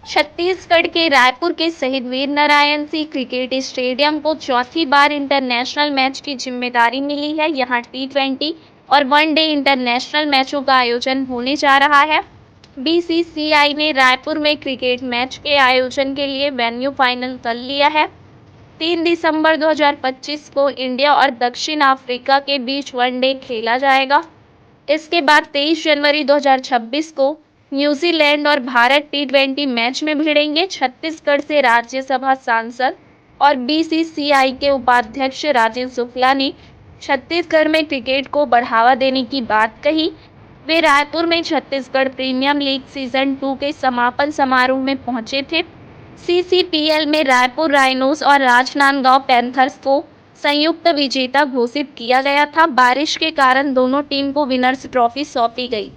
छत्तीसगढ़ के रायपुर के शहीद वीर नारायण सिंह क्रिकेट स्टेडियम को चौथी बार इंटरनेशनल मैच की जिम्मेदारी मिली है। यहां टी20 और वनडे इंटरनेशनल मैचों का आयोजन होने जा रहा है। बीसीसीआई ने रायपुर में क्रिकेट मैच के आयोजन के लिए वेन्यू फाइनल कर लिया है। 3 दिसंबर 2025 को इंडिया और दक्षिण अफ्रीका के बीच वनडे खेला जाएगा। इसके बाद 23 जनवरी 2026 को न्यूजीलैंड और भारत टी20 मैच में भिड़ेंगे। छत्तीसगढ़ से राज्यसभा सांसद और बीसीसीआई के उपाध्यक्ष राजेंद्र शुक्ला ने छत्तीसगढ़ में क्रिकेट को बढ़ावा देने की बात कही। वे रायपुर में छत्तीसगढ़ प्रीमियर लीग सीजन 2 के समापन समारोह में पहुंचे थे। सीसीपीएल में रायपुर राइनोज और राजनांदगांव पैंथर्स को संयुक्त विजेता घोषित किया गया था। बारिश के कारण दोनों टीम को विनर्स ट्रॉफी सौंपी गई।